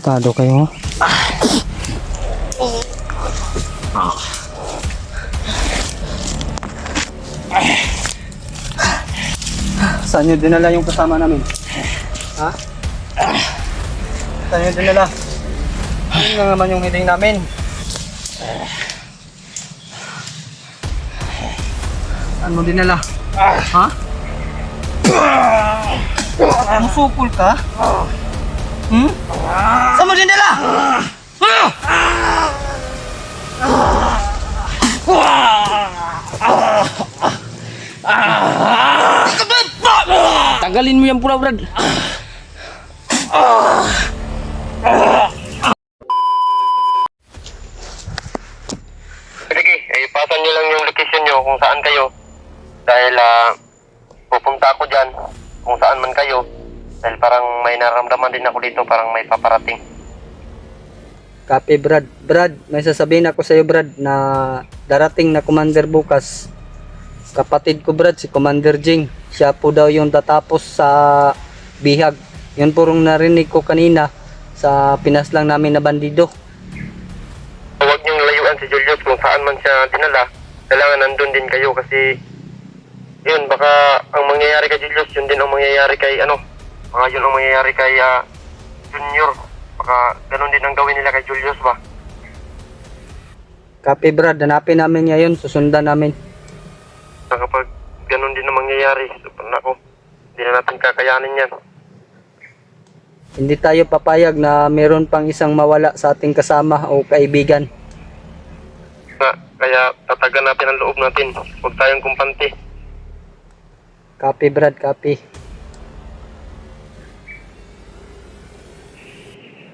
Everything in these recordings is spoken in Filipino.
Tado kayo. Saan nyo dinala yung kasama namin? Ha? Saan nyo dinala? Ano nga naman yung hiling namin? Saan mo dinala? Ha? Musukol ka? Hmm? Saan mo dinala? Tanggalin mo yan pula, Brad. Sige, ipasan nyo lang yung location nyo kung saan kayo. Dahil pupunta ako dyan kung saan man kayo. Dahil parang may naramdaman din ako dito, parang may paparating. Copy, Brad. Brad, may sasabihin ako sa'yo, Brad, na darating na commander bukas. Kapatid ko, Brad, si Commander Jing. Siya po daw yung tatapos sa bihag. Yun purong narinig ko kanina sa pinaslang namin na bandido. Huwag niyong layuan si Julius kung saan man siya dinala. Kailangan nandun din kayo kasi yun, baka ang mangyayari kay Julius, yun din ang mangyayari kay baka yun ang mangyayari kay Junior. Baka ganun din ang gawin nila kay Julius ba? Copy, Brad. Hanapin namin ngayon. Susundan namin. Kapag ganun din ang mangyayari, ako, hindi na natin kakayanin yan. Hindi tayo papayag na meron pang isang mawala sa ating kasama o kaibigan. Kaya tatagan natin ang loob natin. Huwag tayong kumpante. Copy, Brad. Copy.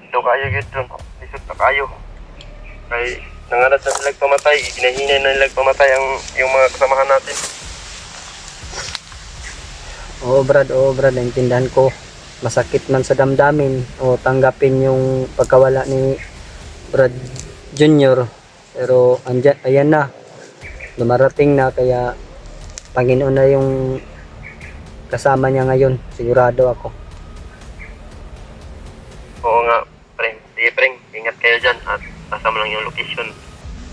Ito kayo yun. Lisod na kayo. Kay nangalat na silang pamatay. Ginahinay na nilang pamatay yung mga kasamahan natin. Oo, Brad. Oo, Brad. Naintindihan ko. Masakit man sa damdamin o tanggapin yung pagkawala ni Brad Junior. Pero andyan, ayan na. Dumarating na kaya Panginoon na yung kasama niya ngayon. Sigurado ako. Oo nga, Preng. Sige, Preng. Ingat kayo dyan at kasama lang yung location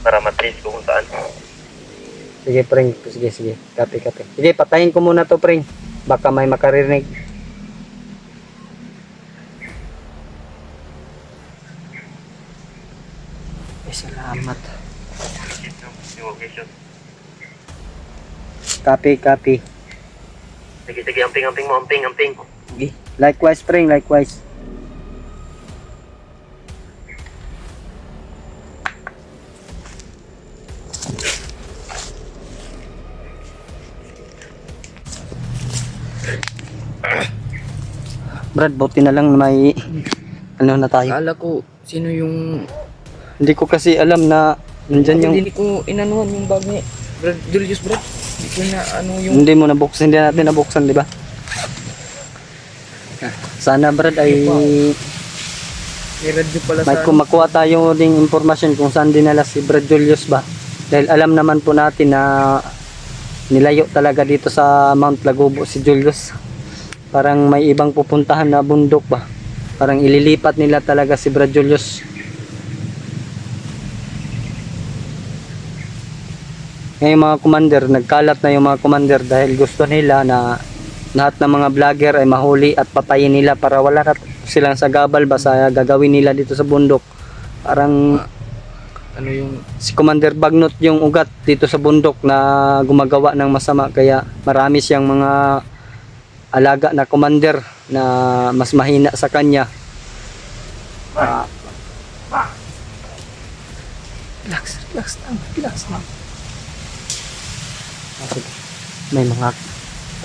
para matrace ko kung saan. Sige, Preng. Sige, sige. Copy, copy. Sige, patayin ko muna to, Preng. Baka may makaririnig. Salamat. Yung location. Copy, copy. Sige, sige. Amping mo. Amping. Sige. Likewise, Preng. Likewise. Brad, buti na lang may ano na tayo. Akala ko, sino yung... Hindi ko kasi alam na nandyan yung... Hindi ko inanuhan yung bag ni Brad Julius, Brad. Hindi ko na ano yung... Hindi mo nabuksan, hindi natin nabuksan, di ba? Sana, Brad, ay May radyo pala may sa... makuha tayo ding impormasyon kung saan dinala si Brad Julius ba. Dahil alam naman po natin na nilayo talaga dito sa Mount Lagobo si Julius. Parang may ibang pupuntahan na bundok ba. Parang ililipat nila talaga si Brad Julius. Ngayon mga commander, nagkalat na yung mga commander dahil gusto nila na lahat ng mga vlogger ay mahuli at patayin nila para wala na silang sagabal ba sa gagawin nila dito sa bundok. Parang Ano yung... si Commander Bagnot yung ugat dito sa bundok na gumagawa ng masama, kaya marami siyang mga alaga na commander na mas mahina sa kanya. Relax lang. May mga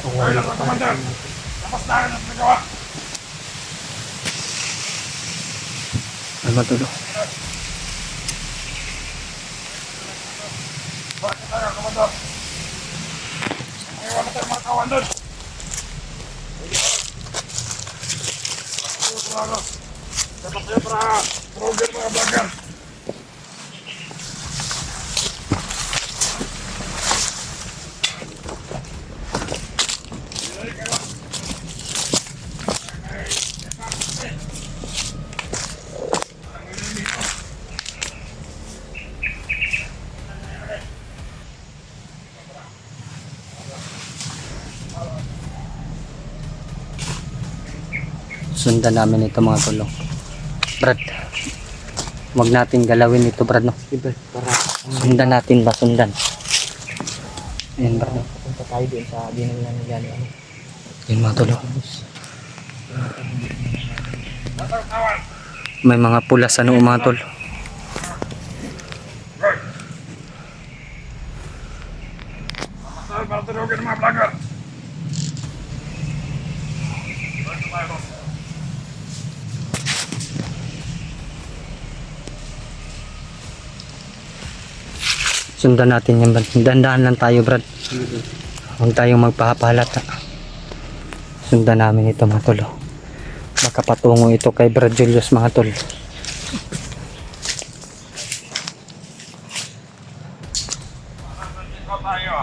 Commander, tapos na ang nagawa. ay matulo. Bakit tayo, Commander? Ayaw na tayo mga kawan doon. Dapat tayo para program mga vlogger. Sundan namin ito mga tol. Brad, wag natin galawin ito Brad, no? Diba? Para Sundan natin ba? Sundan. Ayan Brad, no? punta tayo doon sa dinala nila ni ano. Yun mga tol. May mga pula sa noo mga tol. Tayo para tulogin mga vlogger. Sundan natin yan Brad. Dandaan lang tayo Brad. Huwag tayong magpahalata. Sundan namin ito mga tol. Baka patungo ito kay Brad Julius mga tol. Ikaw tayo.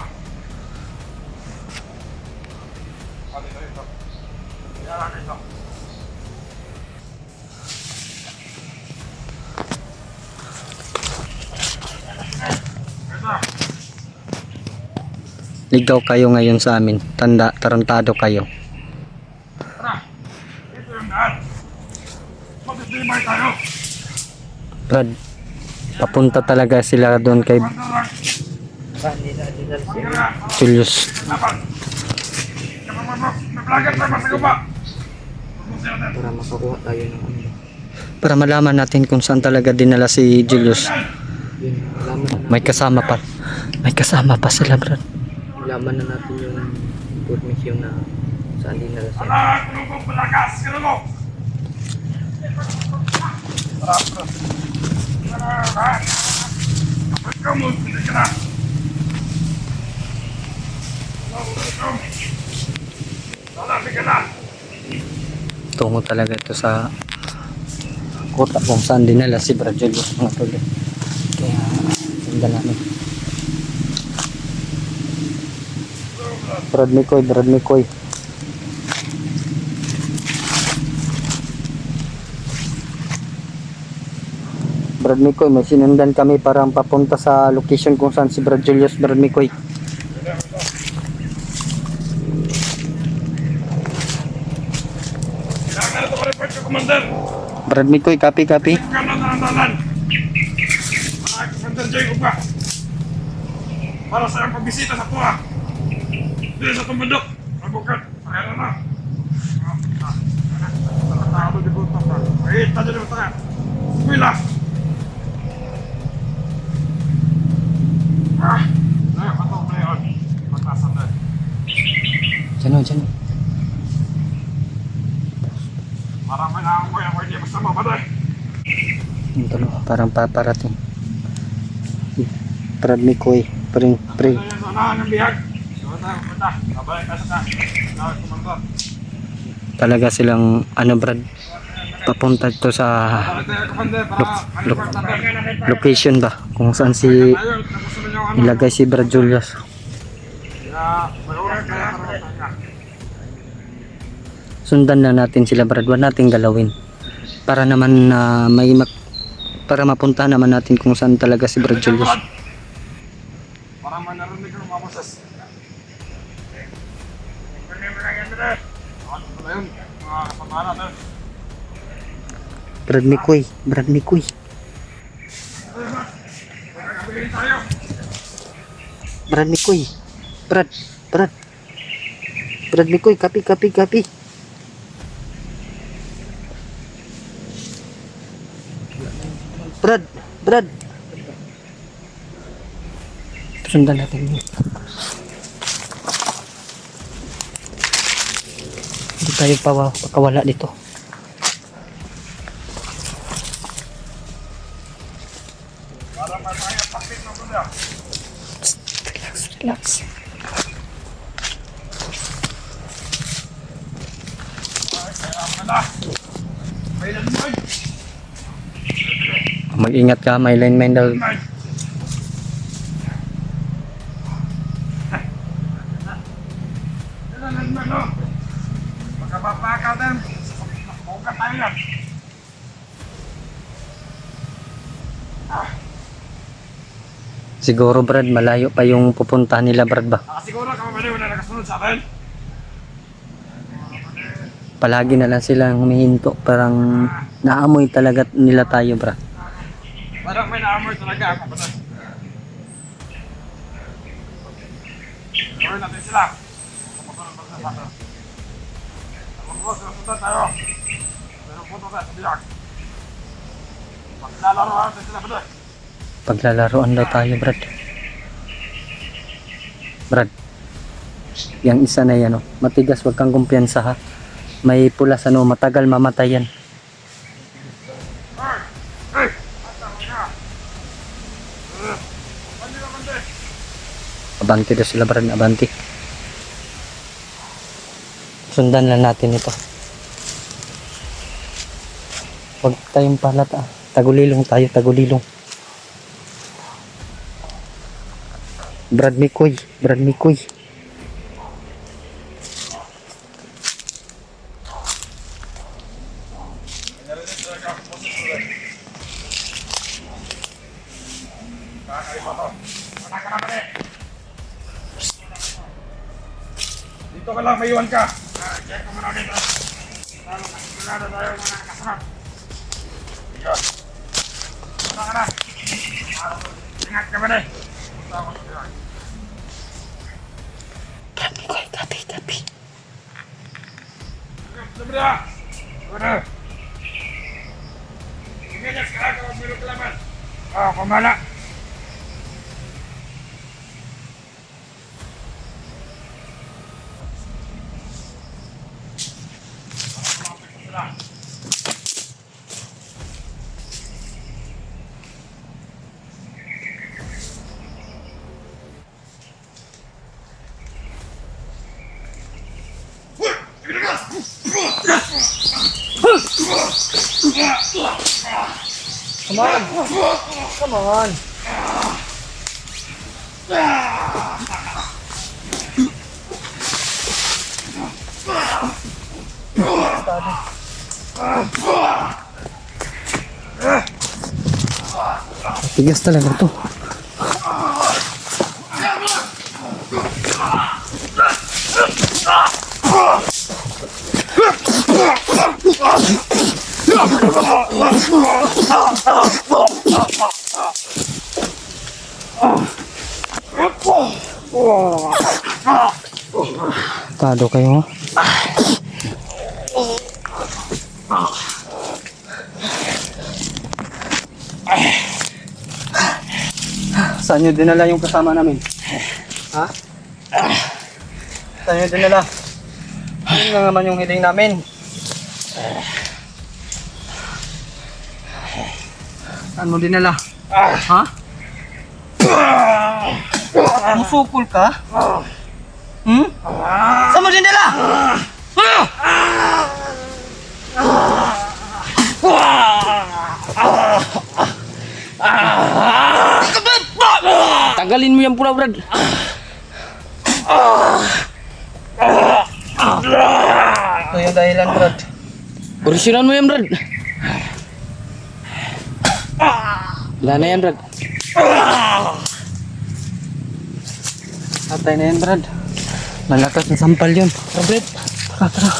Dito. Yan dito. Ligaw kayo ngayon sa amin. Tarantado kayo. Tara. Ito yung daan. Magtitibay tayo. Brad, papunta talaga sila doon kay Banda lang. Saan nila dinala si Tara. Julius. Dapat. May vlogger tayo sa guba. Pagpunta natin. para makakuha tayo ng ano. Para malaman natin kung saan talaga dinala si Julius. Yun, malaman na natin. May kasama pa. May kasama pa sila Brad. Malaman na natin yung information na saan dinala siya. Ala, tulong palakas. Ganun mo. Tara. Tara. Ikaw mo. Pili ka na. Lalaki ka na. Tungo talaga ito sa kota kung saan dinala si Brad Julius mga tol. Kaya sundan namin. Brad Mikoy, Brad Mikoy. Brad Mikoy, may sinundan kami para papunta sa location kung saan si Brad Julius, Brad Mikoy. Kailangan na ito ma-report ka, Commander. Brad Mikoy, copy, copy. Kanan na ang dalan. Ay, Commander Jacob ka. Para sa iyong pagbisita sa tuwa. Dili sa tumbundok. Mabukat. Ayan na. Nakatalo di buto ka. Ay, tadyo di buto ka. Skwila. Ay, patong na yun. Magtasan na. Diyan. Marami na ang mga hindi masama pa doon. Yung tulo, parang paparating. Brad Mikoy, pring. Ayun sa unahan ng bihag. Siya tayo pupunta. Kabalik ka sa Commander. Talaga silang ano Brad, papunta ito sa Balik tayo, Commander, para ma-report natin. location ba kung saan si Ayun, tapos naman yung ano. ilagay si Brad Julius. Kaya, may oras kaya para tayo. Sundan na natin sila Brad, wala nating galawin para naman na para mapunta naman natin kung saan talaga si Brad Julius. Para man narinig ng mga masas. Ano yun? Mga kasamahan natin. Brad Mikoy. Magkakabilin tayo. Brad Mikoy. Brad Mikoy, copy. Brad. Sundan natin yun. Hindi tayo pakawala dito. Para man tayo pakit ng kuda. Relax. Ay, kaya ang mala. May nalumoy. Mag-ingat ka, may lineman daw. Magkabapaka din. Bukat tayo yan. Siguro Brad, malayo pa yung pupuntahan nila Brad ba? Nakasiguro ka ba wala nakasunod sa atin? Palagi na lang silang humihinto. Parang naamoy talaga nila tayo Brad. Parang may na-armor talaga ako. Gawin natin sila. Sundan tayo. Pero punto tayo sa biyak. Maglalaro natin sila ba? Paglalaroan daw tayo Brad. Brad, yung isa na yan, oh. Matigas, wag kang kumpiyansa ha. May pulas, ano, matagal mamatay yan. Abanti daw sila Brad, abanti. Sundan lang natin ito. Huwag tayong palat ah. Tagulilong tayo, tagulilong. Brad Mikoy, Brad Mikoy. Dito ka lang, may iwan ka. Check ko muna dito. Sigurado tayo mga nakasunod. Yun. Punta ka na. Ingat ka ba na? Punta ako sa biyak. Brad Mikoy, tapi, tapi. Sabra! Sabra! Ingat ka lang kung meron kalaman. Pamala. Come on. Come on. Tigas talaga to. Tado kayo. Saan nyo dinala yung kasama namin? Ha? Saan nyo dinala? Yun na naman yung hiling namin. Saan mo dinala? Ha? Musukol ka? Hmm? Saan mo dinala? Tanggalin mo yan pula, Brad. Ito yung dahilan, Brad. Orisinal mo yan, Brad. Wala na yan, Brad. Patay na yan, Brad. Malakas na sampal yun. Tara, Brad. Tara, tara.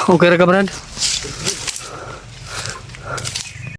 Okay ka, Brad?